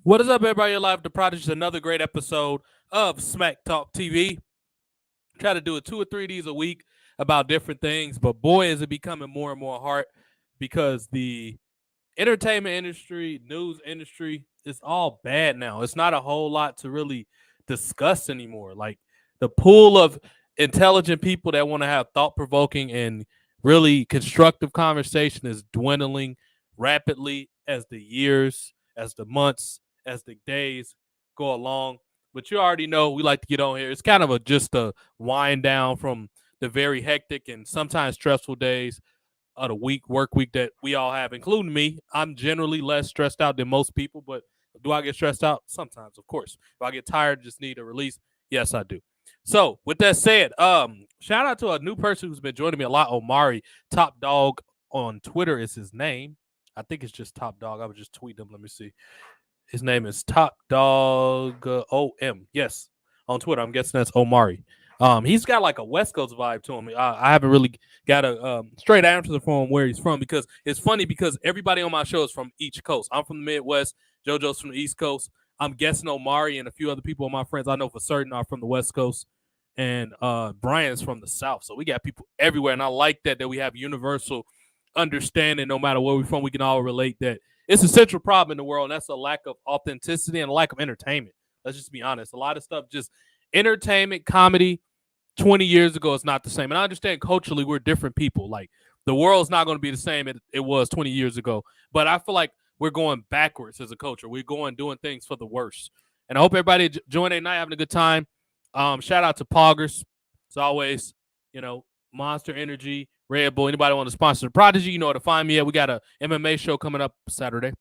What is up, everybody? You're live with the Prodigy. Another great episode of Smack Talk TV. Try to do it 2 or 3 of these a week about different things, but boy, is it becoming more and more hard because the entertainment industry, news industry, is all bad now. It's not a whole lot to really discuss anymore. Like the pool of intelligent people that want to have thought provoking and really constructive conversation is dwindling rapidly as the years, as the months, as the days go along. But you already know we like to get on here. It's kind of just a wind down from the very hectic and sometimes stressful days of the work week that we all have, including me. I'm generally less stressed out than most people, but do I get stressed out? Sometimes, of course. If I get tired, just need a release, yes, I do. So with that said, shout out to a new person who's been joining me a lot, Omari. Top Dog on Twitter is his name. I think it's just Top Dog. I would just tweet him. Let me see. His name is Top Dog OM. Yes, on Twitter. I'm guessing that's Omari. He's got like a West Coast vibe to him. I haven't really got a straight answer from him where he's from because it's funny because everybody on my show is from each coast. I'm from the Midwest. JoJo's from the East Coast. I'm guessing Omari and a few other people of my friends I know for certain are from the West Coast. And Brian's from the South. So we got people everywhere. And I like that we have universal understanding no matter where we're from. We can all relate that it's a central problem in the world, and that's a lack of authenticity and a lack of entertainment. Let's just be honest. A lot of stuff, just entertainment, comedy, 20 years ago is not the same. And I understand culturally we're different people. Like the world's not going to be the same it was 20 years ago. But I feel like we're going backwards as a culture. We're doing things for the worse. And I hope everybody join a night having a good time. Shout out to Poggers. As always, Monster Energy, Red Bull. Anybody want to sponsor the Prodigy, you know where to find me at. We got a MMA show coming up Saturday.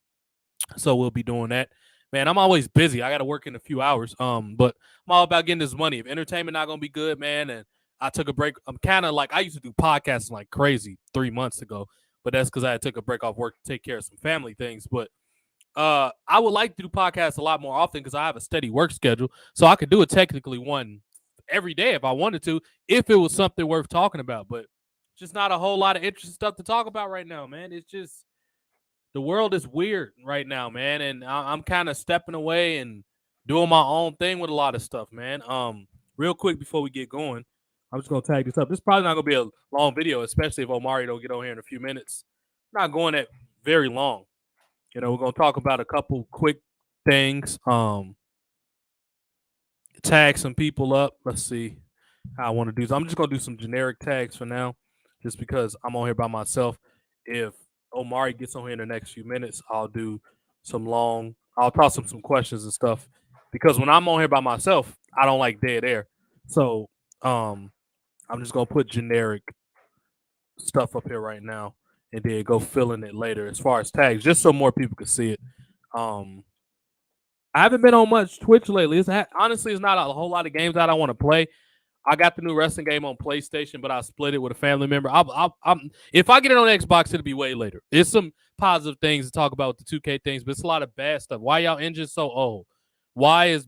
So we'll be doing that. Man, I'm always busy. I got to work in a few hours. But I'm all about getting this money. If entertainment not going to be good, man, and I took a break. I'm kind of like I used to do podcasting like crazy 3 months ago, but that's because I took a break off work to take care of some family things. But I would like to do podcasts a lot more often because I have a steady work schedule, so I could do it technically one every day if I wanted to, if it was something worth talking about. But just not a whole lot of interesting stuff to talk about right now, man. It's just the world is weird right now, man, and I'm kind of stepping away and doing my own thing with a lot of stuff, man. Real quick before we get going, I'm just gonna tag this up. This is probably not gonna be a long video, especially if Omari don't get on here in a few minutes. I'm not going that very long. We're gonna talk about a couple quick things. Tag some people up. Let's see how I want to do. So I'm just gonna do some generic tags for now, just because I'm on here by myself. If Omari gets on here in the next few minutes, I'll do some long. I'll toss him some questions and stuff because when I'm on here by myself, I don't like dead air. So I'm just gonna put generic stuff up here right now and then go fill in it later as far as tags, just so more people can see it. I haven't been on much Twitch lately. Honestly, it's not a whole lot of games that I want to play. I got the new wrestling game on PlayStation, but I split it with a family member. If I get it on Xbox, it'll be way later. There's some positive things to talk about with the 2K things, but it's a lot of bad stuff. Why y'all engines so old? Why is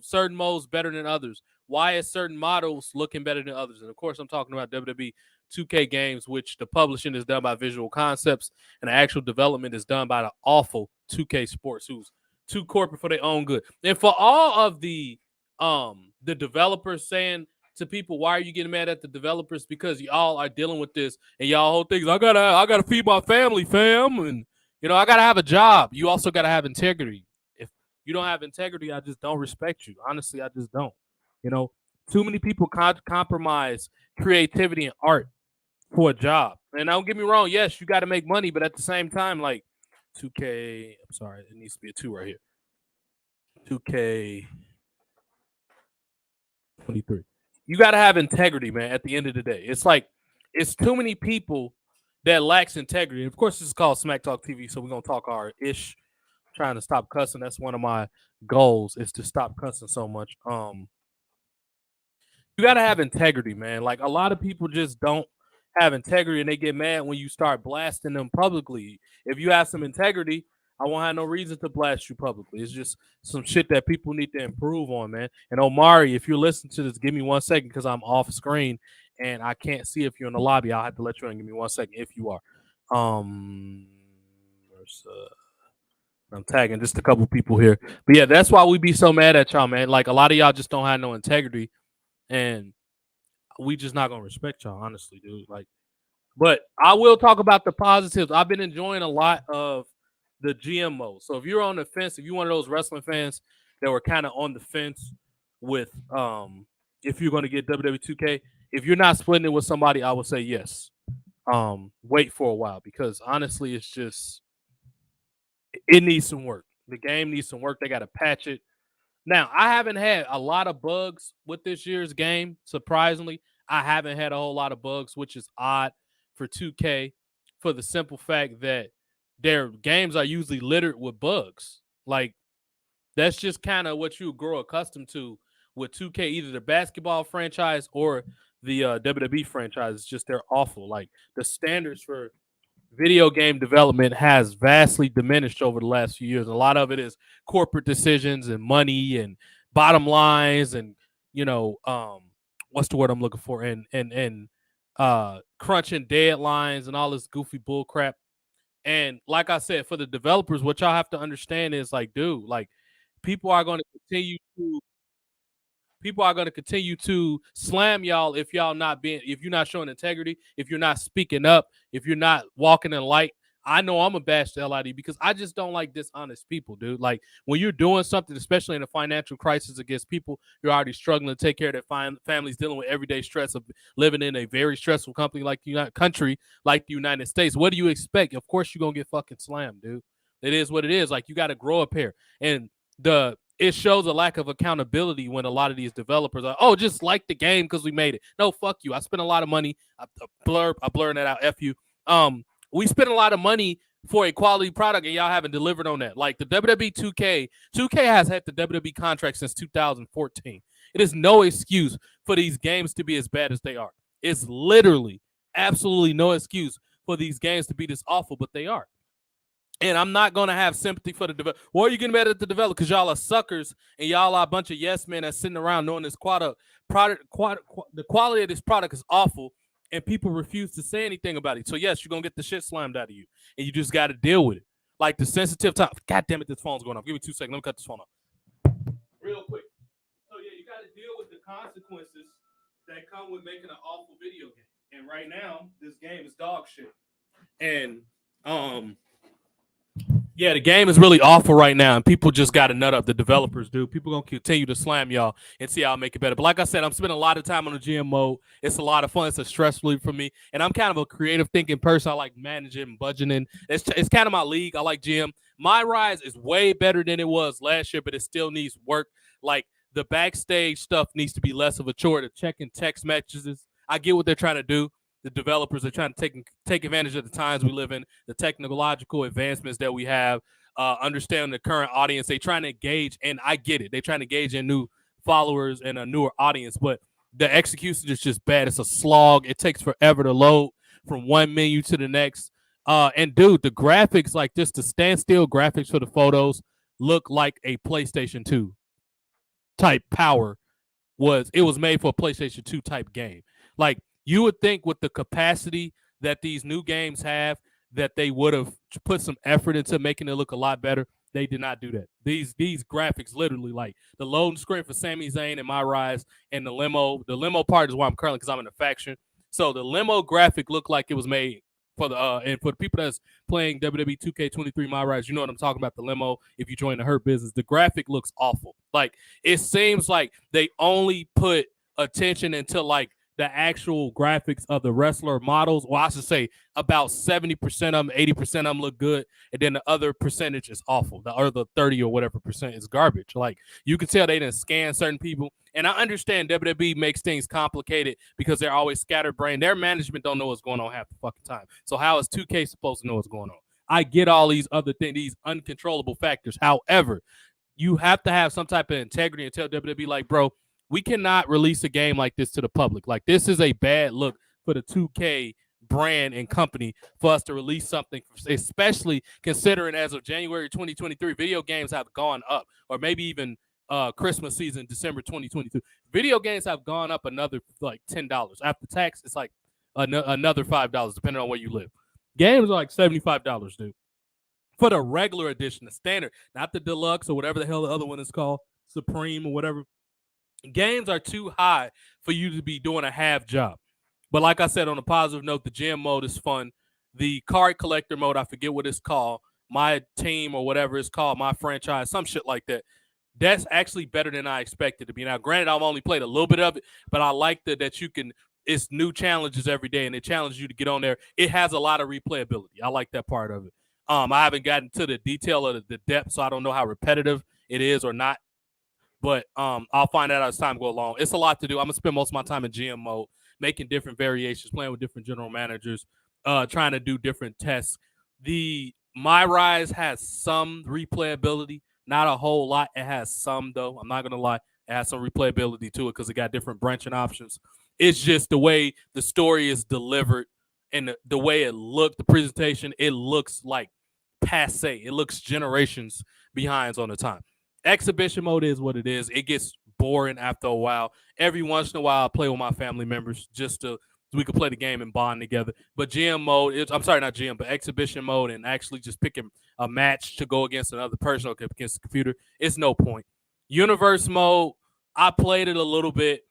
certain modes better than others? Why is certain models looking better than others? And of course, I'm talking about WWE 2K games, which the publishing is done by Visual Concepts and the actual development is done by the awful 2K Sports, who's too corporate for their own good. And for all of the developers saying to people, why are you getting mad at the developers? Because y'all are dealing with this and y'all whole thing is I gotta feed my family, fam, and I gotta have a job. You also gotta have integrity. If you don't have integrity, I just don't respect you. Honestly, I just don't. Too many people compromise creativity and art for a job. And don't get me wrong, yes, you got to make money, but at the same time, like 2K, I'm sorry, it needs to be a 2 right here. 2K 23. You got to have integrity, man, at the end of the day. It's like, it's too many people that lacks integrity. Of course, this is called Smack Talk TV, so we're going to talk our ish. Trying to stop cussing. That's one of my goals is to stop cussing so much. You got to have integrity, man. Like a lot of people just don't have integrity and they get mad when you start blasting them publicly. If you have some integrity, I won't have no reason to blast you publicly. It's just some shit that people need to improve on, man. And Omari, if you're listening to this, give me 1 second because I'm off screen and I can't see if you're in the lobby. I'll have to let you in. Give me 1 second if you are. I'm tagging just a couple people here. But yeah, that's why we be so mad at y'all, man. Like a lot of y'all just don't have no integrity, and we just not gonna respect y'all, honestly, dude. Like, but I will talk about the positives. I've been enjoying a lot of the GMO. So if you're on the fence, if you're one of those wrestling fans that were kind of on the fence with if you're gonna get WWE 2K, if you're not splitting it with somebody, I would say yes. Wait for a while because honestly, it's just it needs some work. The game needs some work. They got to patch it. Now, I haven't had a lot of bugs with this year's game. Surprisingly, I haven't had a whole lot of bugs, which is odd for 2K for the simple fact that their games are usually littered with bugs. Like, that's just kind of what you grow accustomed to with 2K, either the basketball franchise or the WWE franchise. It's just they're awful. Like, the standards for video game development has vastly diminished over the last few years. A lot of it is corporate decisions and money and bottom lines and what's the word I'm looking for and crunching deadlines and all this goofy bull crap. And like I said, for the developers, what y'all have to understand is like, dude, like people are going to continue to people are going to continue to slam y'all if if you're not showing integrity, if you're not speaking up, if you're not walking in light. I know I'm a bash the hell out of you because I just don't like dishonest people, dude. Like when you're doing something, especially in a financial crisis against people who are already struggling to take care of their families, dealing with everyday stress of living in a very stressful country like the United States. What do you expect? Of course, you're gonna get fucking slammed, dude. It is what it is. Like you got to grow up here, and it shows a lack of accountability when a lot of these developers are, oh, just like the game because we made it. No, fuck you. I spent a lot of money. I blurred that out. F you. We spent a lot of money for a quality product and y'all haven't delivered on that. Like the WWE 2K has had the WWE contract since 2014. It is no excuse for these games to be as bad as they are. It's literally absolutely no excuse for these games to be this awful, but they are. And I'm not going to have sympathy for the developer. Why are you getting mad at the developer? Because y'all are suckers and y'all are a bunch of yes men that's sitting around knowing this the quality of this product is awful and people refuse to say anything about it. So, yes, you're going to get the shit slammed out of you. And you just got to deal with it. Like the sensitive time. God damn it, this phone's going off. Give me 2 seconds. Let me cut this phone off. Real quick. So, yeah, you got to deal with the consequences that come with making an awful video game. And right now, this game is dog shit. And, yeah, the game is really awful right now, and people just got to nut up. The developers do. People going to continue to slam y'all and see how I make it better. But like I said, I'm spending a lot of time on the GM mode. It's a lot of fun. It's a stress relief for me. And I'm kind of a creative thinking person. I like managing and budgeting. It's kind of my league. I like GM. My rise is way better than it was last year, but it still needs work. Like the backstage stuff needs to be less of a chore. The checking text messages. I get what they're trying to do. The developers are trying to take advantage of the times we live in, the technological advancements that we have, understanding the current audience. They're trying to engage, and I get it. They're trying to engage in new followers and a newer audience, but the execution is just bad. It's a slog. It takes forever to load from one menu to the next. And dude, the graphics, like just the standstill graphics for the photos, look like a PlayStation 2 type power. It was made for a PlayStation 2 type game. Like you would think with the capacity that these new games have that they would have put some effort into making it look a lot better. They did not do that. These graphics literally like the loading screen for Sami Zayn and My Rise and the limo. The limo part is why I'm currently because I'm in a faction. So the limo graphic looked like it was made for the and for the people that's playing WWE 2K23 My Rise, you know what I'm talking about, the limo. If you join the Hurt Business, the graphic looks awful. Like it seems like they only put attention into like the actual graphics of the wrestler models. Well, I should say about 70% of them, 80% of them look good, and then the other percentage is awful. The other 30 or whatever percent is garbage. Like you can tell they didn't scan certain people. And I understand WWE makes things complicated because they're always scatterbrained. Their management don't know what's going on half the fucking time. So how is 2K supposed to know what's going on? I get all these other things, these uncontrollable factors. However, you have to have some type of integrity and tell WWE like, bro, we cannot release a game like this to the public. Like this is a bad look for the 2K brand and company for us to release something, especially considering as of January 2023, video games have gone up, or maybe even Christmas season, December 2022. Video games have gone up another like $10. After tax, it's like another $5, depending on where you live. Games are like $75, dude, for the regular edition, the standard, not the deluxe or whatever the hell the other one is called, Supreme or whatever. Games are too high for you to be doing a half job. But like I said, on a positive note, the gym mode is fun. The card collector mode, I forget what it's called, my team or whatever it's called, my franchise, some shit like that. That's actually better than I expected to be. Now, granted, I've only played a little bit of it, but I like that you can. It's new challenges every day, and it challenges you to get on there. It has a lot of replayability. I like that part of it. I haven't gotten to the detail of the depth, so I don't know how repetitive it is or not. But I'll find out as time go along. It's a lot to do. I'm gonna spend most of my time in GM mode, making different variations, playing with different general managers, trying to do different tests. The My Rise has some replayability, not a whole lot. It has some though. I'm not gonna lie. It has some replayability to it because it got different branching options. It's just the way the story is delivered and the way it looked, the presentation, it looks like passe. It looks generations behind on the time. Exhibition mode is what it is. It gets boring after a while. Every once in a while, I play with my family members just to so we could play the game and bond together. But GM mode, I'm sorry, not GM, but exhibition mode and actually just picking a match to go against another person or against the computer, it's no point. Universe mode, I played it a little bit.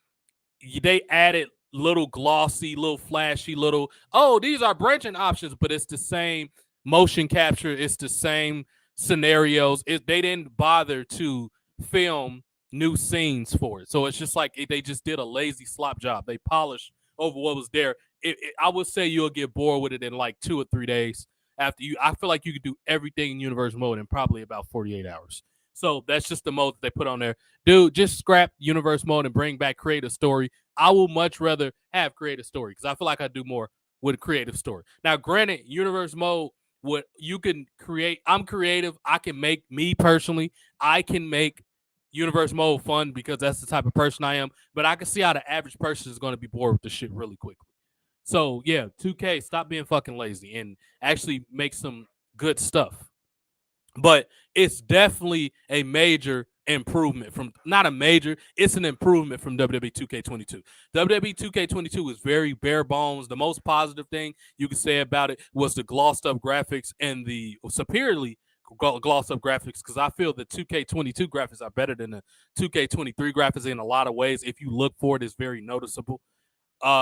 They added little glossy, little flashy, little, oh, these are branching options, but it's the same motion capture. It's the same scenarios. They didn't bother to film new scenes for it. So it's just like they just did a lazy slop job. They polished over what was there. I would say you'll get bored with it in like 2 or 3 days. I feel like you could do everything in universe mode in probably about 48 hours. So that's just the mode that they put on there. Dude, just scrap universe mode and bring back creative story. I will much rather have creative story because I feel like I do more with creative story. Now, granted, universe mode, what you can create, I'm creative. I can make, me personally, I can make universe mode fun because that's the type of person I am. But I can see how the average person is going to be bored with the shit really quickly. So yeah, 2K, stop being fucking lazy and actually make some good stuff. But it's definitely a major improvement from, not a major, it's an improvement from WWE 2K22. WWE 2K22 is very bare bones. The most positive thing you could say about it was the glossed up graphics and the superiorly glossed up graphics, because I feel the 2K22 graphics are better than the 2K23 graphics in a lot of ways. If you look for it, it's very noticeable.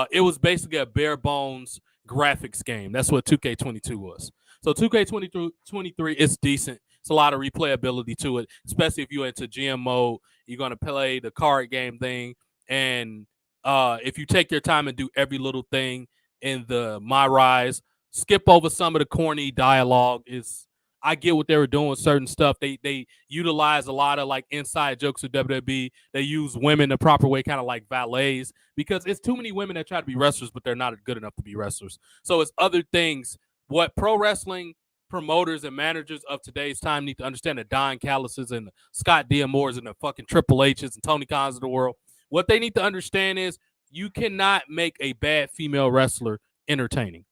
It was basically a bare bones graphics game. That's what 2K22 was. So 2K23 is decent. It's a lot of replayability to it, especially if you're into GM mode. You're going to play the card game thing. And if you take your time and do every little thing in the My Rise, skip over some of the corny dialogue. I get what they were doing with certain stuff. They utilize a lot of like inside jokes of WWE. They use women the proper way, kind of like valets, because it's too many women that try to be wrestlers, but they're not good enough to be wrestlers. So it's other things. What pro wrestling promoters and managers of today's time need to understand, the Don Callises and the Scott D'Amores and the fucking Triple H's and Tony Khans of the world, what they need to understand is you cannot make a bad female wrestler entertaining.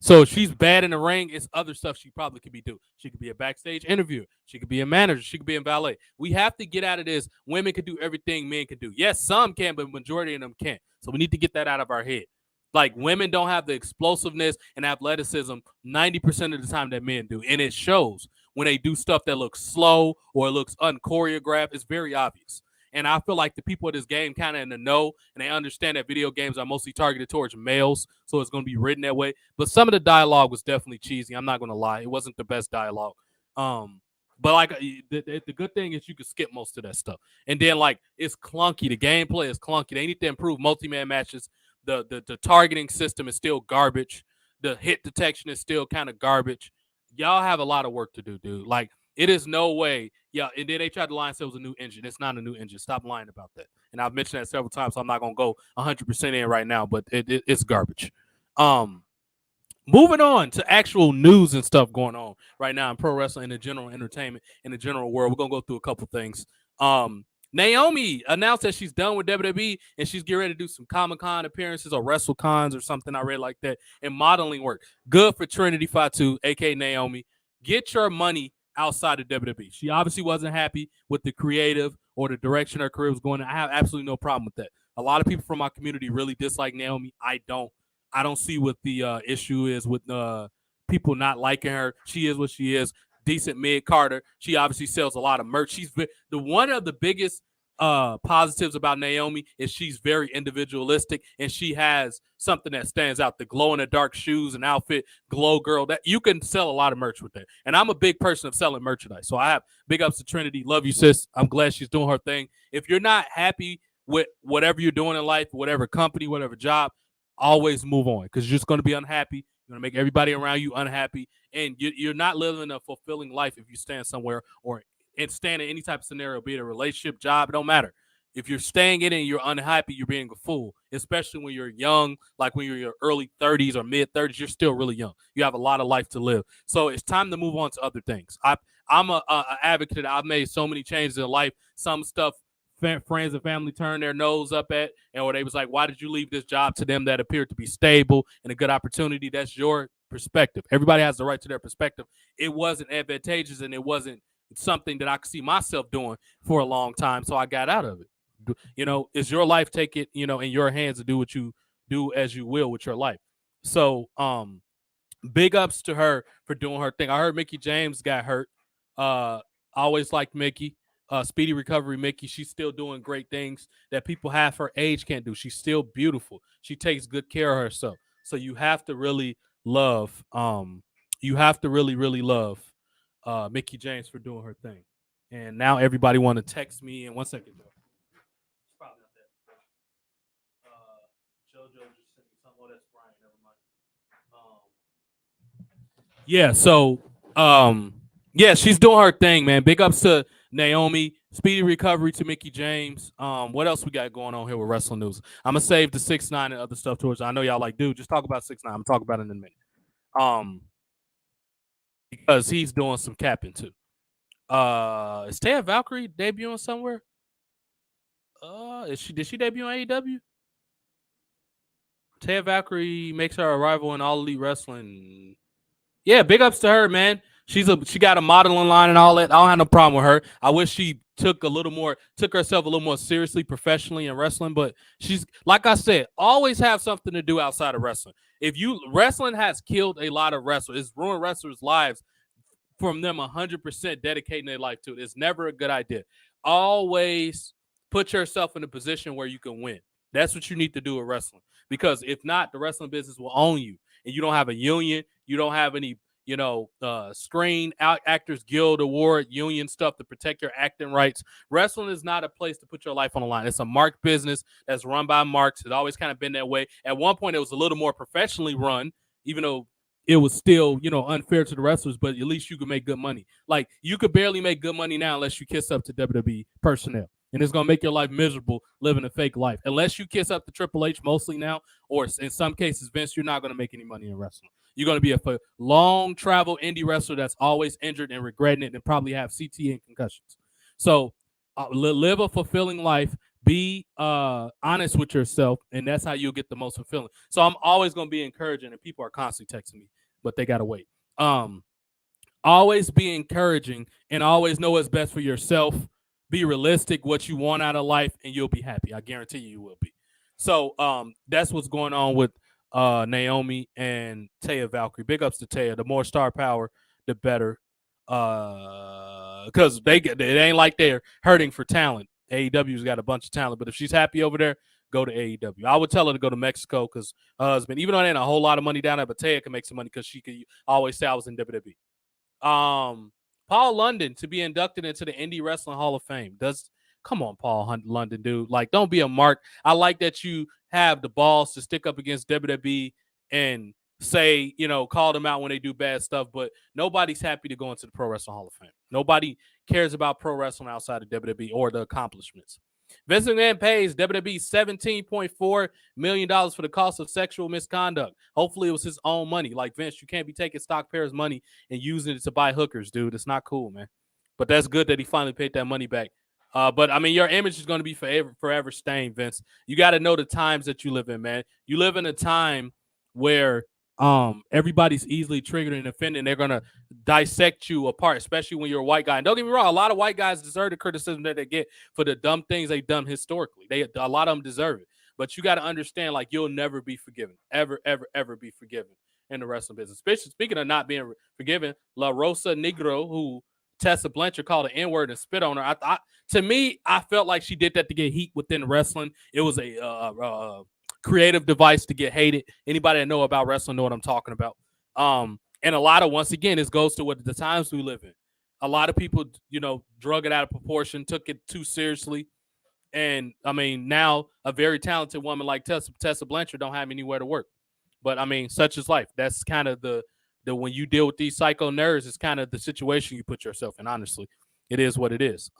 So if she's bad in the ring, it's other stuff she probably could be doing. She could be a backstage interviewer. She could be a manager. She could be in valet. We have to get out of this. Women can do everything men can do. Yes, some can, but majority of them can't. So we need to get that out of our head. Like, women don't have the explosiveness and athleticism 90% of the time that men do. And it shows when they do stuff that looks slow or it looks unchoreographed. It's very obvious. And I feel like the people of this game kind of in the know, and they understand that video games are mostly targeted towards males, so it's going to be written that way. But some of the dialogue was definitely cheesy. I'm not going to lie. It wasn't the best dialogue. But like the good thing is you can skip most of that stuff. And then like it's clunky. The gameplay is clunky. They need to improve multi-man matches. The targeting system is still garbage. The hit detection is still kind of garbage. Y'all have a lot of work to do, dude. Like, it is no way. Yeah, and then they tried to lie and say it was a new engine. It's not a new engine. Stop lying about that. And I've mentioned that several times, so I'm not going to go 100% in right now, but it's garbage. Moving on to actual news and stuff going on right now in pro wrestling and the general entertainment in the general world. We're going to go through a couple things. Naomi announced that she's done with WWE and she's getting ready to do some Comic-Con appearances or WrestleCons or something. I read like that, and modeling work. Good for Trinity Fatu, aka Naomi. Get your money outside of WWE. She obviously wasn't happy with the creative or the direction her career was going. I have absolutely no problem with that. A lot of people from my community really dislike Naomi. I don't see what the issue is with people not liking her. She is what she is. decent mid Carter. She obviously sells a lot of merch. She's the one of the biggest positives about Naomi is she's very individualistic and she has something that stands out. The glow in the dark shoes and outfit, glow girl. That you can sell a lot of merch with that. And I'm a big person of selling merchandise. So I have big ups to Trinity. Love you, sis. I'm glad she's doing her thing. If you're not happy with whatever you're doing in life, whatever company, whatever job, always move on because you're just going to be unhappy. You're going to make everybody around you unhappy. And you're not living a fulfilling life if you stand somewhere or stand in any type of scenario, be it a relationship, job, it don't matter. If you're staying in it and you're unhappy, you're being a fool, especially when you're young, like when you're in your early 30s or mid 30s, you're still really young. You have a lot of life to live. So it's time to move on to other things. I'm a advocate. I've made so many changes in life. Some stuff friends and family turned their nose up at, and or they was like, why did you leave this job to them that appeared to be stable and a good opportunity? That's your perspective. Everybody has the right to their perspective. It wasn't advantageous and it wasn't something that I could see myself doing for a long time, so I got out of it. It's your life. Take it, in your hands to do what you do as you will with your life. So, big ups to her for doing her thing. I heard Mickie James got hurt. I always liked Mickie. Speedy recovery, Mickie. She's still doing great things that people half her age can't do. She's still beautiful. She takes good care of herself. So you have to really love. You have to really, really love Mickie James for doing her thing. And now everybody want to text me. In 1 second, Joe. It's probably not that. JoJo just sent me something. Oh, that's Brian. Never mind. Yeah. So, yeah, she's doing her thing, man. Big ups to Naomi. Speedy recovery to Mickie James. What else we got going on here with wrestling news? I'm gonna save the 6ix9ine and other stuff towards. I know y'all like, dude, just talk about 6ix9ine. I'm talking about it in a minute. Because he's doing some capping too. Is Taya Valkyrie debuting somewhere? Did she debut on AEW? Taya Valkyrie makes her arrival in All Elite Wrestling. Yeah, big ups to her, man. She got a modeling line and all that. I don't have no problem with her. I wish she took herself a little more seriously professionally in wrestling, but she's, like I said, always have something to do outside of wrestling. Wrestling has killed a lot of wrestlers. It's ruined wrestlers' lives from them 100% dedicating their life to it. It's never a good idea. Always put yourself in a position where you can win. That's what you need to do with wrestling. Because if not, the wrestling business will own you. And you don't have a union. You don't have any, Screen Actors Guild Award union stuff to protect your acting rights. Wrestling is not a place to put your life on the line. It's a marked business that's run by marks. It's always kind of been that way. At one point, it was a little more professionally run, even though it was still, unfair to the wrestlers, but at least you could make good money. Like, you could barely make good money now unless you kiss up to WWE personnel. And it's going to make your life miserable living a fake life. Unless you kiss up to Triple H mostly now, or in some cases, Vince, you're not going to make any money in wrestling. You're going to be a long travel indie wrestler that's always injured and regretting it and probably have CTE and concussions. So live a fulfilling life. Be honest with yourself, and that's how you'll get the most fulfilling. So I'm always going to be encouraging, and people are constantly texting me, but they got to wait. Always be encouraging and always know what's best for yourself. Be realistic, what you want out of life, and you'll be happy. I guarantee you will be. So that's what's going on with Naomi and Taya Valkyrie. Big ups to Taya. The more star power, the better. Because it ain't like they're hurting for talent. AEW's got a bunch of talent, but if she's happy over there, go to AEW. I would tell her to go to Mexico because her husband, even though there ain't a whole lot of money down there, but Taya can make some money because she could always say I was in WWE. Paul London to be inducted into the Indie Wrestling Hall of Fame. Come on, Paul London, dude. Like, don't be a mark. I like that you have the balls to stick up against WWE and say, call them out when they do bad stuff, but nobody's happy to go into the Pro Wrestling Hall of Fame. Nobody cares about pro wrestling outside of WWE or the accomplishments. Vince McMahon pays WWE $17.4 million for the cost of sexual misconduct. Hopefully it was his own money. Like, Vince, you can't be taking stock payers' money and using it to buy hookers, dude. It's not cool, man. But that's good that he finally paid that money back. But, I mean, your image is going to be forever stained, Vince. You got to know the times that you live in, man. You live in a time where everybody's easily triggered and offended, and they're going to dissect you apart, especially when you're a white guy. And don't get me wrong, a lot of white guys deserve the criticism that they get for the dumb things they've done historically. A lot of them deserve it. But you got to understand, like, you'll never be forgiven. Ever, ever, ever be forgiven. in the wrestling business. Especially speaking of not being forgiven, La Rosa Negro, who Tessa Blanchard called an N-word and spit on her. To me, I felt like she did that to get heat within wrestling. It was a creative device to get hated. Anybody that know about wrestling know what I'm talking about. And a lot of, once again, this goes to what the times we live in. A lot of people, drug it out of proportion, took it too seriously. And I mean, now a very talented woman like Tessa Blanchard don't have anywhere to work. But I mean, such is life. That's kind of the when you deal with these psycho nerds, it's kind of the situation you put yourself in. Honestly, it is what it is.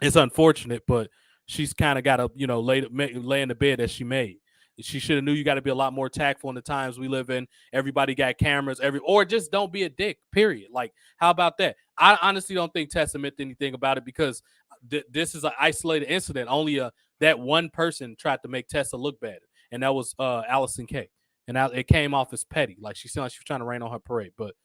It's unfortunate, but she's kind of got to lay in the bed that she made. She should have knew you got to be a lot more tactful in the times we live in. Everybody got cameras, or just don't be a dick. Period. Like, how about that? I honestly don't think Tessa meant anything about it, because this is an isolated incident. Only that one person tried to make Tessa look bad, and that was Allison Kay. And it came off as petty. Like, she sounded like she was trying to rain on her parade. But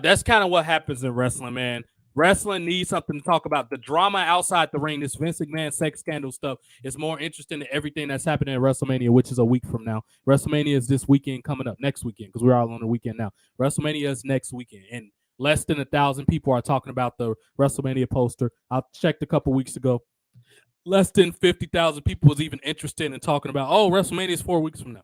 that's kind of what happens in wrestling, man. Wrestling needs something to talk about. The drama outside the ring, this Vince McMahon sex scandal stuff, is more interesting than everything that's happening at WrestleMania, which is a week from now. WrestleMania is this weekend coming up, next weekend, because we're all on the weekend now. WrestleMania is next weekend, and less than 1,000 people are talking about the WrestleMania poster. I checked a couple weeks ago. Less than 50,000 people was even interested in talking about, WrestleMania is 4 weeks from now.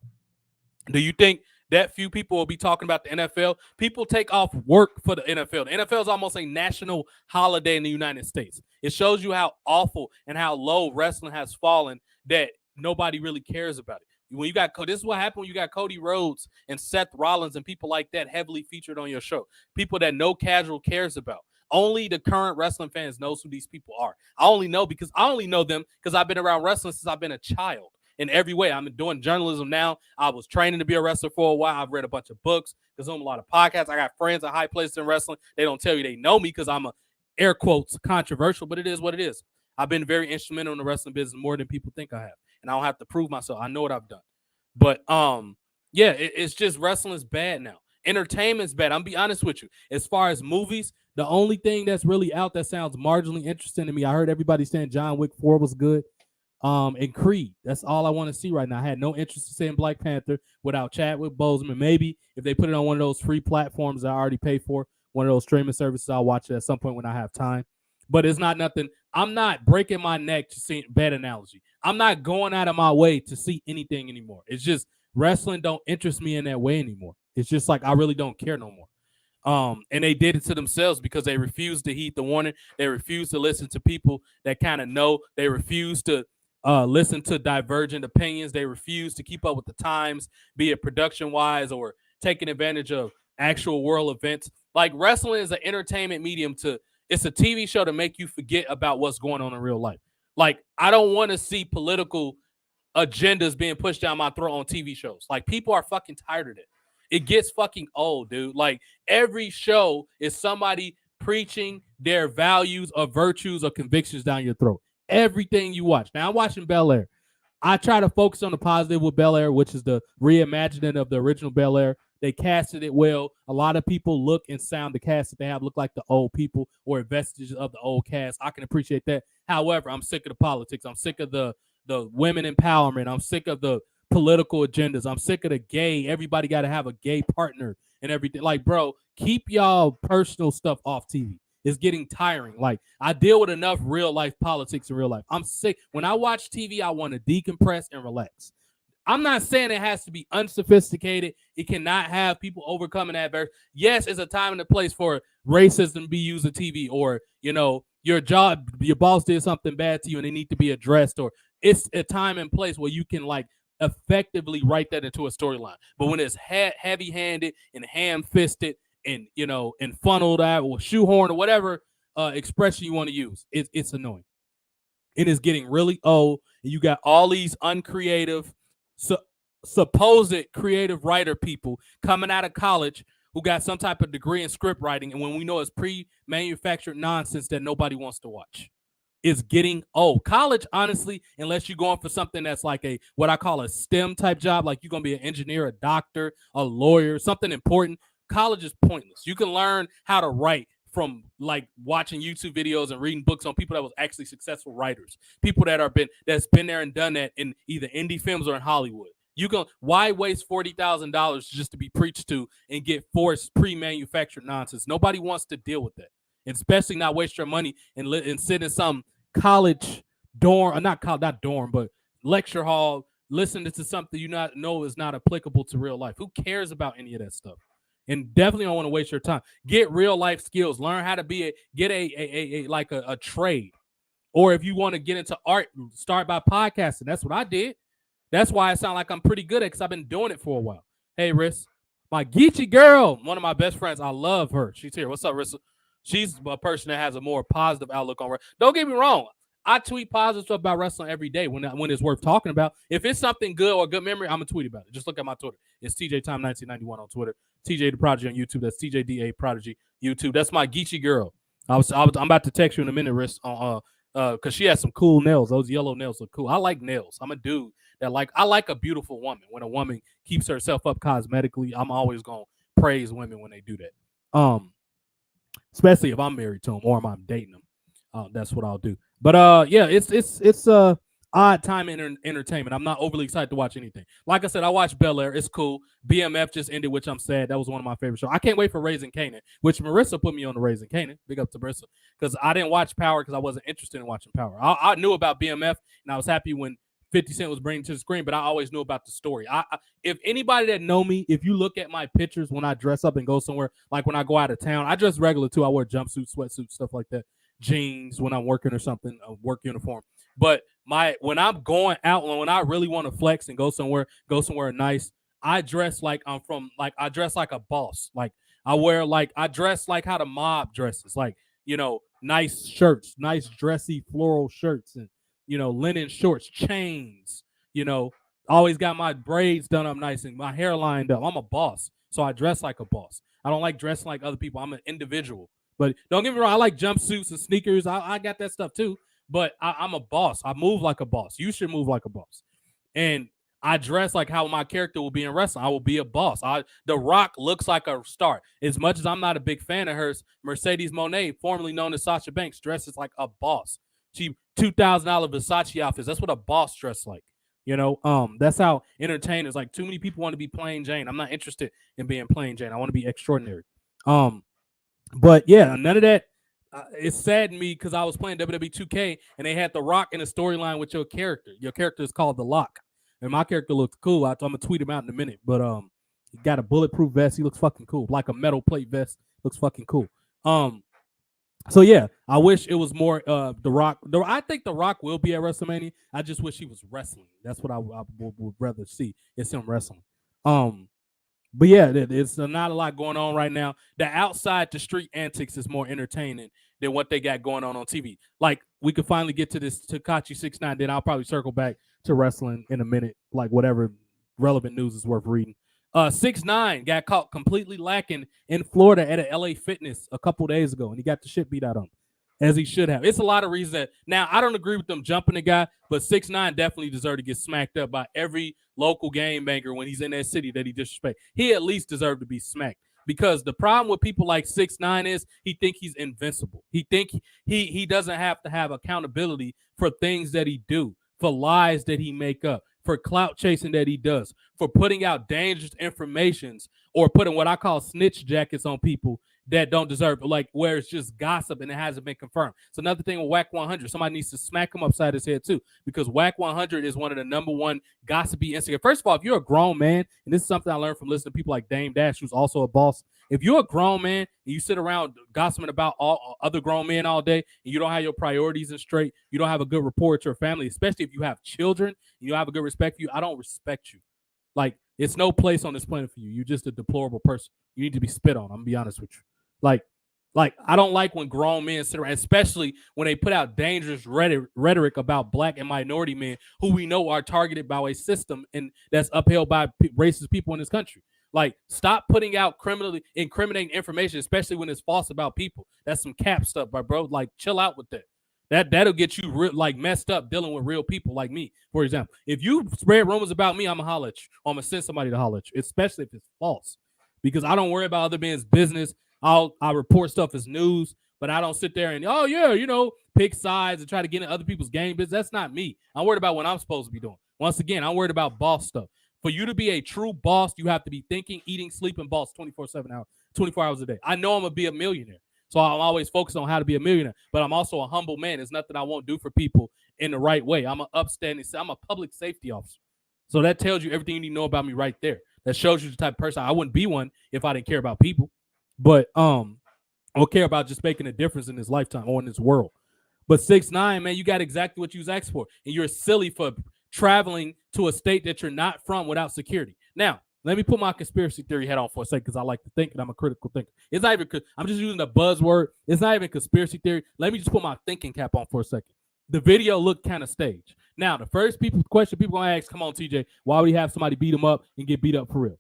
Do you think that few people will be talking about the NFL? People take off work for the NFL. The NFL is almost a national holiday in the United States. It shows you how awful and how low wrestling has fallen, that nobody really cares about it. When you got this is what happened when you got Cody Rhodes and Seth Rollins and people like that heavily featured on your show. People that no casual cares about. Only the current wrestling fans knows who these people are. I only know them because I've been around wrestling since I've been a child. In every way. I'm doing journalism now. I was training to be a wrestler for a while. I've read a bunch of books, consumed a lot of podcasts. I got friends at high places in wrestling. They don't tell you they know me because I'm a, air quotes, controversial, but it is what it is. I've been very instrumental in the wrestling business, more than people think I have. And I don't have to prove myself. I know what I've done. But it's just wrestling is bad now. Entertainment's bad. I'm be honest with you. As far as movies, the only thing that's really out that sounds marginally interesting to me, I heard everybody saying John Wick 4 was good. And Creed. That's all I want to see right now. I had no interest in seeing Black Panther without Chadwick Boseman. Maybe if they put it on one of those free platforms I already pay for, one of those streaming services, I'll watch it at some point when I have time. But it's not nothing. I'm not breaking my neck to see, bad analogy. I'm not going out of my way to see anything anymore. It's just wrestling don't interest me in that way anymore. It's just like I really don't care no more. And they did it to themselves because they refused to heed the warning. They refused to listen to people that kind of know. They refused to listen to divergent opinions. They refuse to keep up with the times, be it production-wise or taking advantage of actual world events. Like, wrestling is an entertainment medium it's a TV show to make you forget about what's going on in real life. Like, I don't want to see political agendas being pushed down my throat on TV shows. Like, people are fucking tired of it. It gets fucking old, dude. Like, every show is somebody preaching their values or virtues or convictions down your throat. Everything you watch. Now, I'm watching Bel Air. I try to focus on the positive with Bel Air, which is the reimagining of the original Bel Air. They casted it well. A lot of people look and sound the cast that they have look like the old people or vestiges of the old cast. I can appreciate that. However, I'm sick of the politics. I'm sick of the women empowerment. I'm sick of the political agendas. I'm sick of the gay. Everybody got to have a gay partner and everything. Like, bro, keep y'all personal stuff off TV. It's getting tiring. Like, I deal with enough real life politics in real life. I'm sick. When I watch TV, I want to decompress and relax. I'm not saying it has to be unsophisticated. It cannot have people overcoming adversity. Yes, it's a time and a place for racism to be used on TV, or, your boss did something bad to you and they need to be addressed, or it's a time and place where you can, like, effectively write that into a storyline. But when it's heavy-handed and ham-fisted and, and funneled out or shoehorn or whatever expression you want to use, it's annoying. It is getting really old, and you got all these uncreative, supposed creative writer people coming out of college who got some type of degree in script writing, and when we know it's pre-manufactured nonsense that nobody wants to watch. It's getting old. College, honestly, unless you're going for something that's like what I call a STEM type job, like you're going to be an engineer, a doctor, a lawyer, something important, college is pointless. You can learn how to write from, like, watching YouTube videos and reading books on people that was actually successful writers, people that's been there and done that in either indie films or in Hollywood. Why waste $40,000 just to be preached to and get forced pre-manufactured nonsense? Nobody wants to deal with that, and especially not waste your money and sit in some college dorm, or not dorm, but lecture hall, listening to something you not know is not applicable to real life. Who cares about any of that stuff? And definitely don't want to waste your time. Get real life skills. Learn how to get a trade. Or if you want to get into art, start by podcasting. That's what I did. That's why I sound like I'm pretty good at, because I've been doing it for a while. Hey, Riss, my Geechee girl, one of my best friends. I love her. She's here. What's up, Riss? She's a person that has a more positive outlook on wrestling. Don't get me wrong. I tweet positive stuff about wrestling every day when it's worth talking about. If it's something good or good memory, I'm going to tweet about it. Just look at my Twitter. It's TJ Time 1991 on Twitter. TJ the Prodigy on YouTube. That's TJ DA Prodigy YouTube. That's my Geechee girl. I'm about to text you in a minute, Riss, because she has some cool nails. Those yellow nails look cool. I like nails. I'm a dude that I like a beautiful woman. When a woman keeps herself up cosmetically, I'm always gonna praise women when they do that. Especially if I'm married to them or if I'm dating them. That's what I'll do. But yeah, it's odd time in entertainment. I'm not overly excited to watch anything. Like I said, I watched Bel Air. It's cool. BMF just ended, which I'm sad. That was one of my favorite shows. I can't wait for Raising Kanan, which Marissa put me on the Raising Kanan. Big up to Marissa, because I didn't watch Power because I wasn't interested in watching Power. I knew about BMF, and I was happy when 50 Cent was bringing to the screen, but I always knew about the story. If anybody that know me, if you look at my pictures when I dress up and go somewhere, like when I go out of town, I dress regular too. I wear jumpsuits, sweatsuits, stuff like that, jeans when I'm working or something, a work uniform. But when I'm going out, when I really want to flex and go somewhere nice, I dress like I dress like a boss. Like I dress like how the mob dresses, like, nice shirts, nice dressy floral shirts, and linen shorts, chains, always got my braids done up nice and my hair lined up. I'm a boss, so I dress like a boss. I don't like dressing like other people. I'm an individual. But don't get me wrong, I like jumpsuits and sneakers. I got that stuff too. But I'm a boss. I move like a boss. You should move like a boss. And I dress like how my character will be in wrestling. I will be a boss. The Rock looks like a star. As much as I'm not a big fan of hers, Mercedes Moné, formerly known as Sasha Banks, dresses like a boss. She $2,000 Versace outfits. That's what a boss dress like. That's how entertainers, like, too many people want to be plain Jane. I'm not interested in being plain Jane. I want to be extraordinary. But yeah, none of that. It saddened me because I was playing WWE 2K and they had The Rock in a storyline with your character. Your character is called The Lock, and my character looks cool. I'm gonna tweet him out in a minute. But he got a bulletproof vest. He looks fucking cool, like a metal plate vest. Looks fucking cool. So yeah, I wish it was more The Rock. I think The Rock will be at WrestleMania. I just wish he was wrestling. That's what I would rather see. It's him wrestling. But yeah, it's not a lot going on right now. The outside the street antics is more entertaining than what they got going on TV. Like, we could finally get to this Tekashi 6ix9ine, then I'll probably circle back to wrestling in a minute, like whatever relevant news is worth reading. 6ix9ine got caught completely lacking in Florida at a LA Fitness a couple days ago, and he got the shit beat out of him, as he should have. It's a lot of reasons that, now, I don't agree with them jumping the guy, but 6ix9ine definitely deserved to get smacked up by every local game banker when he's in that city that he disrespects. He at least deserved to be smacked, because the problem with people like 6ix9ine is he think he's invincible. He think he doesn't have to have accountability for things that he do, for lies that he make up, for clout chasing that he does, for putting out dangerous informations, or putting what I call snitch jackets on people that don't deserve it, like where it's just gossip and it hasn't been confirmed. It's another thing with Whack 100. Somebody needs to smack him upside his head too, because Whack 100 is one of the number one gossipy Instagram. First of all, if you're a grown man, and this is something I learned from listening to people like Dame Dash, who's also a boss. If you're a grown man and you sit around gossiping about all other grown men all day, and you don't have your priorities in straight, you don't have a good rapport with your family, especially if you have children, you don't have a good respect for you, I don't respect you. Like, it's no place on this planet for you. You're just a deplorable person. You need to be spit on. I'm gonna be honest with you. Like I don't like when grown men sit around, especially when they put out dangerous rhetoric about black and minority men who we know are targeted by a system and that's upheld by racist people in this country. Like, stop putting out incriminating information, especially when it's false about people. That's some cap stuff, bro. Like, chill out with that. That'll get you messed up dealing with real people like me. For example, if you spread rumors about me, I'm gonna holler at you. I'm gonna send somebody to holler at you, especially if it's false, because I don't worry about other men's business. I report stuff as news, but I don't sit there and pick sides and try to get in other people's game business. That's not me. I'm worried about what I'm supposed to be doing. Once again, I'm worried about boss stuff. For you to be a true boss, you have to be thinking, eating, sleeping boss 24 hours a day. I know I'm going to be a millionaire. So I'm always focused on how to be a millionaire. But I'm also a humble man. There's nothing I won't do for people in the right way. I'm I'm a public safety officer. So that tells you everything you need to know about me right there. That shows you the type of person. I wouldn't be one if I didn't care about people. But I would care about just making a difference in this lifetime or in this world. But 6ix9ine, man, you got exactly what you was asked for. And you're silly for traveling to a state that you're not from without security. Now, let me put my conspiracy theory hat on for a second because I like to think and I'm a critical thinker. It's not even, I'm just using a buzzword. It's not even conspiracy theory. Let me just put my thinking cap on for a second. The video looked kind of staged. Now, the first question people going to ask, come on, TJ, why would he have somebody beat him up and get beat up for real?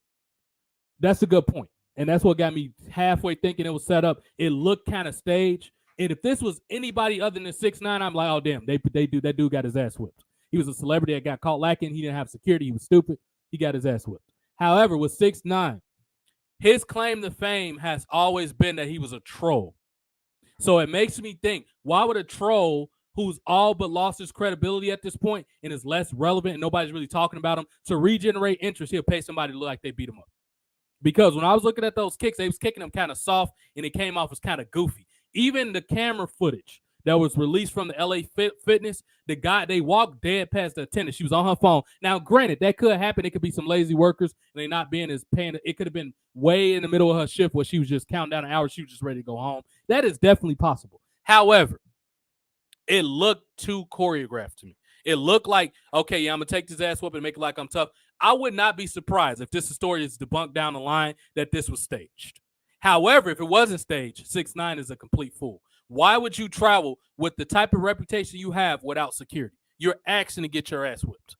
That's a good point. And that's what got me halfway thinking it was set up. It looked kind of staged. And if this was anybody other than 6ix9ine, I'm like, oh, damn, that dude got his ass whipped. He was a celebrity that got caught lacking. He didn't have security. He was stupid. He got his ass whipped. However, with 6ix9ine, his claim to fame has always been that he was a troll. So it makes me think, why would a troll who's all but lost his credibility at this point and is less relevant and nobody's really talking about him, to regenerate interest, he'll pay somebody to look like they beat him up? Because when I was looking at those kicks, they was kicking them kind of soft and it came off as kind of goofy. Even the camera footage that was released from the LA Fitness, they walked dead past the attendant. She was on her phone. Now, granted, that could happen. It could be some lazy workers and they not being as paying. It could have been way in the middle of her shift where she was just counting down an hour. She was just ready to go home. That is definitely possible. However, it looked too choreographed to me. It looked like, okay, yeah, I'm going to take this ass whoop and make it like I'm tough. I would not be surprised if this story is debunked down the line that this was staged. However, if it wasn't staged, 6ix9ine is a complete fool. Why would you travel with the type of reputation you have without security? You're asking to get your ass whipped.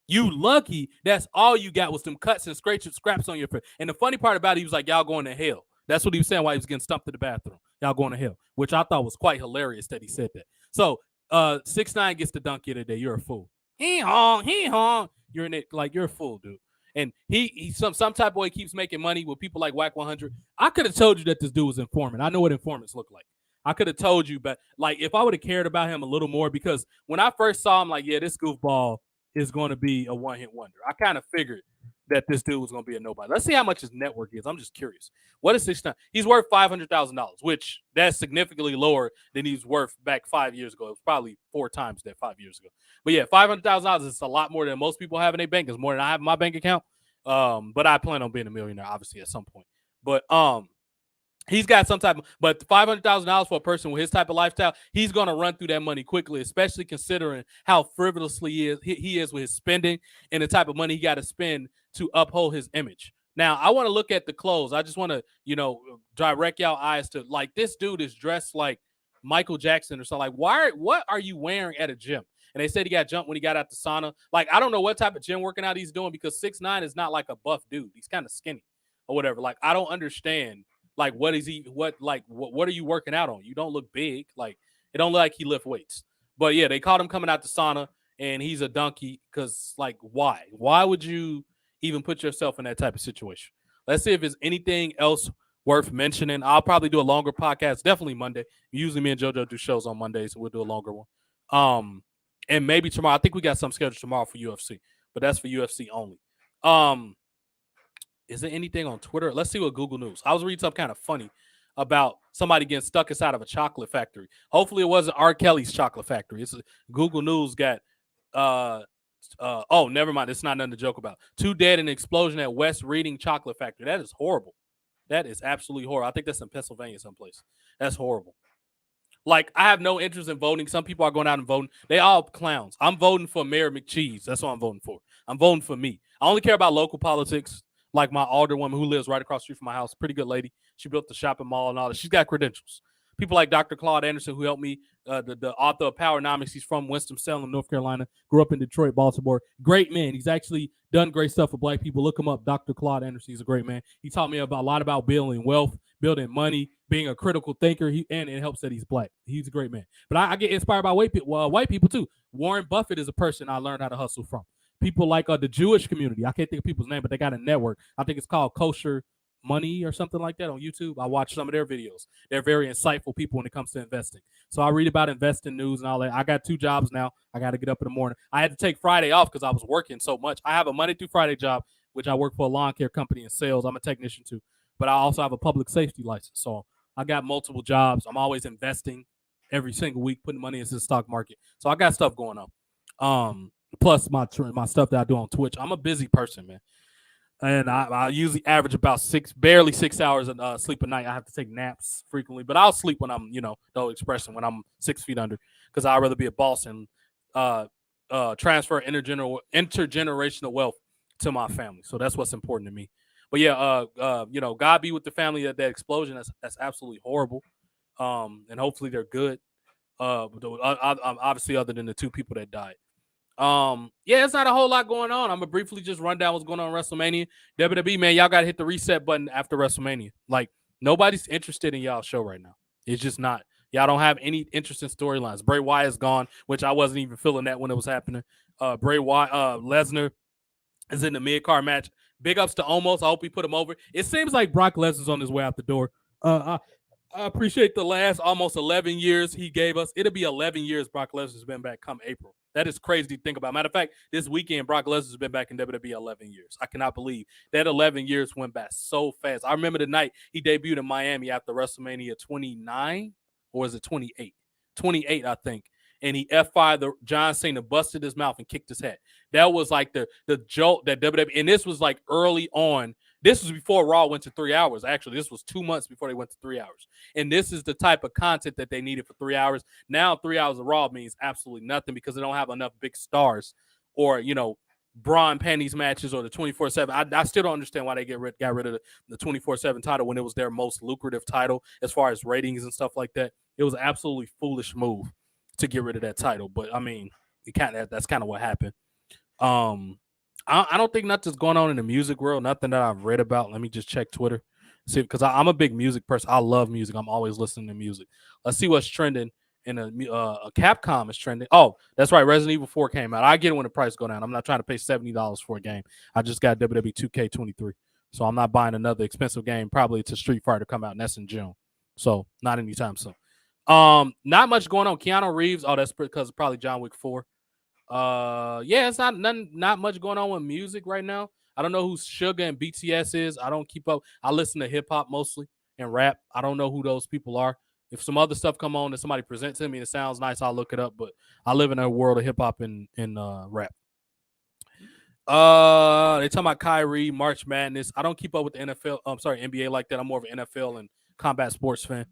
You lucky that's all you got was some cuts and scraps on your face. And the funny part about it, he was like, y'all going to hell. That's what he was saying while he was getting stumped in the bathroom. Y'all going to hell, which I thought was quite hilarious that he said that. So 6ix9ine gets the dunk you today. You're a fool. He hung. You're in it like you're a fool, dude. And he some type of way keeps making money with people like Whack 100. I could have told you that this dude was informant. I know what informants look like. I could have told you, but like if I would have cared about him a little more, because when I first saw him, like, yeah, this goofball is going to be a one-hit wonder. I kind of figured that this dude was going to be a nobody. Let's see how much his network is. I'm just curious. What is 6ix9ine? He's worth $500,000, which that's significantly lower than he's worth back 5 years ago. It was probably 4 times that 5 years ago. But yeah, $500,000 is a lot more than most people have in their bank. It's more than I have in my bank account. But I plan on being a millionaire, obviously, at some point. But he's got some type of, but $500,000 for a person with his type of lifestyle, he's going to run through that money quickly, especially considering how frivolously he is with his spending and the type of money he got to spend to uphold his image. Now, I want to look at the clothes. I just want to, direct y'all eyes to, like, this dude is dressed like Michael Jackson or something. Like, what are you wearing at a gym? And they said he got jumped when he got out the sauna. Like, I don't know what type of gym working out he's doing, because 6ix9ine is not like a buff dude. He's kind of skinny or whatever. Like, I don't understand. Like, what are you working out on? You don't look big. Like, it don't look like he lift weights. But yeah, they caught him coming out the sauna and he's a donkey because, like, why? Why would you even put yourself in that type of situation? Let's see if there's anything else worth mentioning. I'll probably do a longer podcast, definitely Monday. Usually me and JoJo do shows on Mondays, so we'll do a longer one. And maybe tomorrow. I think we got some scheduled tomorrow for UFC, but that's for UFC only. Is there anything on Twitter? Let's see what Google News. I was reading something kind of funny about somebody getting stuck inside of a chocolate factory. Hopefully it wasn't R. Kelly's chocolate factory. It's Google News got oh, never mind. It's not nothing to joke about. 2 dead in an explosion at West Reading chocolate factory. That is horrible. That is absolutely horrible. I think that's in Pennsylvania someplace. That's horrible. Like, I have no interest in voting. Some people are going out and voting. They all clowns. I'm voting for Mayor McCheese. That's what I'm voting for. I'm voting for me. I only care about local politics. Like my alderwoman who lives right across the street from my house, pretty good lady. She built the shopping mall and all that. She's got credentials. People like Dr. Claude Anderson, who helped me, the author of Powernomics. He's from Winston-Salem, North Carolina. Grew up in Detroit, Baltimore. Great man. He's actually done great stuff for Black people. Look him up, Dr. Claude Anderson. He's a great man. He taught me a lot about building wealth, building money, being a critical thinker. And it helps that he's Black. He's a great man. But I get inspired by white people too. Warren Buffett is a person I learned how to hustle from. People like the Jewish community. I can't think of people's name, but they got a network. I think it's called Kosher Money or something like that on YouTube. I watch some of their videos. They're very insightful people when it comes to investing. So I read about investing news and all that. I got 2 jobs now. I got to get up in the morning. I had to take Friday off because I was working so much. I have a Monday through Friday job, which I work for a lawn care company in sales. I'm a technician too, but I also have a public safety license. So I got multiple jobs. I'm always investing every single week, putting money into the stock market. So I got stuff going on. Plus my stuff that I do on Twitch. I'm a busy person, man. And I usually average about barely 6 hours of sleep a night. I have to take naps frequently, but I'll sleep when I'm, no expression, when I'm 6 feet under, because I'd rather be a boss and uh, transfer intergenerational wealth to my family. So that's what's important to me. But yeah, God be with the family of that explosion. That's absolutely horrible. And hopefully they're good. Obviously, other than the 2 people that died. Yeah, it's not a whole lot going on. I'm gonna briefly just run down what's going on in WrestleMania. WWE, man, y'all gotta hit the reset button after WrestleMania. Like, nobody's interested in y'all show right now. It's just not. Y'all don't have any interesting storylines. Bray Wyatt is gone, which I wasn't even feeling that when it was happening. Bray Wyatt, Lesnar is in the mid-card match. Big ups to Omos. I hope he put him over. It seems like Brock Lesnar's on his way out the door. I appreciate the last almost 11 years he gave us. It'll be 11 years Brock Lesnar's been back come April. That is crazy to think about. Matter of fact, this weekend, Brock Lesnar's been back in WWE 11 years. I cannot believe that 11 years went by so fast. I remember the night he debuted in Miami after WrestleMania 29, or is it 28? 28, I think. And he F5'd John Cena, busted his mouth, and kicked his head. That was like the jolt that WWE, and this was like early on. This was before Raw went to 3 hours. Actually, this was 2 months before they went to 3 hours. And this is the type of content that they needed for 3 hours. Now, 3 hours of Raw means absolutely nothing because they don't have enough big stars or, brawn panties matches or the 24/7. I still don't understand why they got rid of the 24/7 title when it was their most lucrative title as far as ratings and stuff like that. It was an absolutely foolish move to get rid of that title. But, I mean, that's kind of what happened. I don't think nothing's going on in the music world. Nothing that I've read about. Let me just check Twitter. See, because I'm a big music person. I love music. I'm always listening to music. Let's see what's trending. In a Capcom is trending. Oh, that's right. Resident Evil 4 came out. I get it when the price go down. I'm not trying to pay $70 for a game. I just got WWE 2K23, so I'm not buying another expensive game. Probably it's a Street Fighter come out, and that's in June. So not anytime soon. Not much going on. Keanu Reeves. Oh, that's because of probably John Wick 4. Yeah, it's not much going on with music right now. I don't know who Suga and BTS is. I don't keep up. I listen to hip hop mostly and rap. I don't know who those people are. If some other stuff come on and somebody presents to me and it sounds nice, I'll look it up. But I live in a world of hip hop and rap. They talking about Kyrie, March Madness. I don't keep up with the NFL. I'm sorry, NBA like that. I'm more of an NFL and combat sports fan.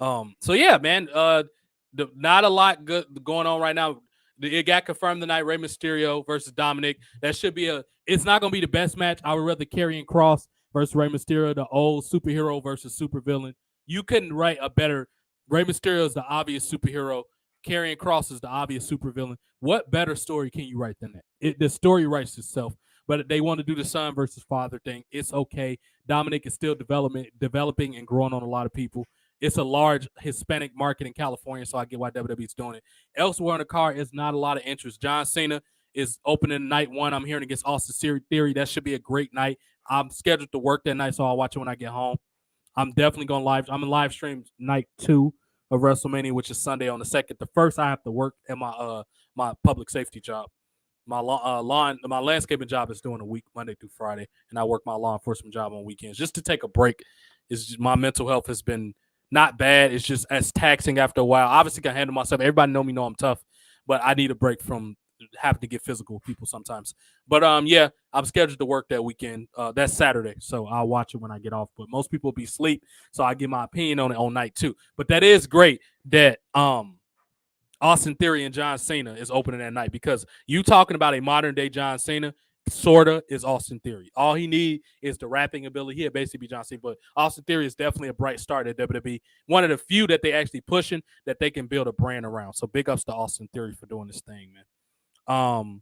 So yeah, man. Not a lot good going on right now. It got confirmed tonight. Rey Mysterio versus Dominic. That should be it's not going to be the best match. I would rather Karrion Kross versus Rey Mysterio, the old superhero versus supervillain. You couldn't write a better. Rey Mysterio is the obvious superhero. Karrion Kross is the obvious supervillain. What better story can you write than that? The story writes itself. But they want to do the son versus father thing. It's okay. Dominic is still developing and growing on a lot of people. It's a large Hispanic market in California, so I get why WWE's doing it. Elsewhere on the card is not a lot of interest. John Cena is opening night 1. I'm hearing against Austin Theory. That should be a great night. I'm scheduled to work that night, so I'll watch it when I get home. I'm definitely going to I'm in live stream night 2 of WrestleMania, which is Sunday on the 2nd. The first, I have to work at my public safety job. My landscaping job is during the week, Monday through Friday, and I work my law enforcement job on weekends just to take a break. My mental health has been not bad. It's just as taxing after a while. Obviously, I can handle myself. Everybody know I'm tough, but I need a break from having to get physical with people sometimes. But yeah, I'm scheduled to work that weekend. That's Saturday, so I'll watch it when I get off. But most people will be asleep, so I give my opinion on it on night 2. But that is great that Austin Theory and John Cena is opening that night, because you talking about a modern day John Cena, sorta, is Austin Theory. All he need is the rapping ability. He'll basically be John Cena, but Austin Theory is definitely a bright star at WWE. One of the few that they actually pushing that they can build a brand around. So big ups to Austin Theory for doing this thing, man.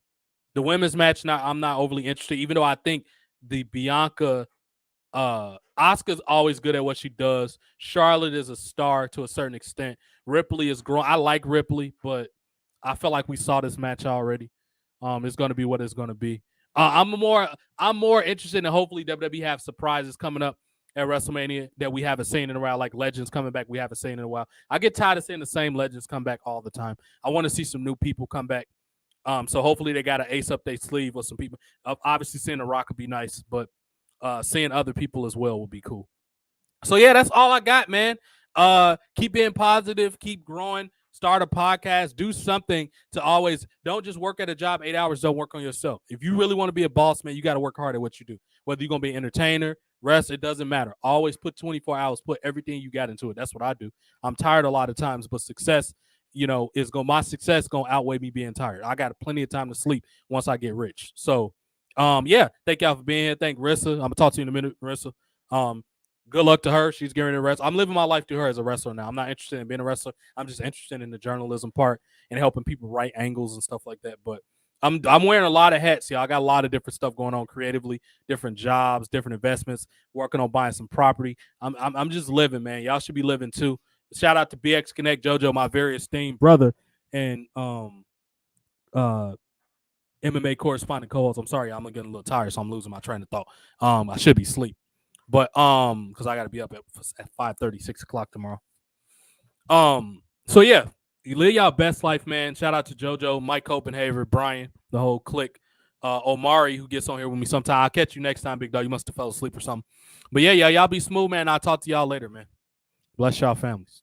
The women's match, I'm not overly interested, even though I think the Bianca Asuka's always good at what she does. Charlotte is a star to a certain extent. Ripley is growing. I like Ripley, but I feel like we saw this match already. It's going to be what it's going to be. I'm more interested in, hopefully WWE have surprises coming up. at WrestleMania that we haven't seen in a while, like legends coming back we haven't seen in a while. I get tired of seeing the same legends come back all the time. I want to see some new people come back. So hopefully they got an ace up their sleeve with some people. Obviously seeing The Rock would be nice, but seeing other people as well would be cool. So yeah, that's all I got, man. Keep being positive, keep growing, start a podcast, do something to always don't just work at a job 8 hours, don't work on yourself. If you really want to be a boss, man, you got to work hard at what you do. Whether you're gonna be an entertainer, rest, it doesn't matter. Always put 24 hours, put everything you got into it. That's what I do. I'm tired a lot of times, but success, my success gonna outweigh me being tired. I got plenty of time to sleep once I get rich. So yeah, thank y'all for being here. Thank Rissa. I'm gonna talk to you in a minute, Rissa. Good luck to her. She's getting a wrestle. I'm living my life through her as a wrestler now. I'm not interested in being a wrestler. I'm just interested in the journalism part and helping people write angles and stuff like that. But I'm wearing a lot of hats, y'all. I got a lot of different stuff going on creatively, different jobs, different investments, working on buying some property. I'm just living, man. Y'all should be living too. Shout out to BX Connect, JoJo, my very esteemed brother, and MMA correspondent co-host. I'm sorry, I'm getting a little tired, so I'm losing my train of thought. I should be asleep. But because I gotta be up at 5:30, 6 o'clock tomorrow. So yeah, you live y'all best life, man. Shout out to JoJo, Mike Copenhaver, Brian, the whole clique. Omari, who gets on here with me sometime. I'll catch you next time, big dog. You must have fell asleep or something. But yeah, y'all be smooth, man. I'll talk to y'all later, man. Bless y'all families.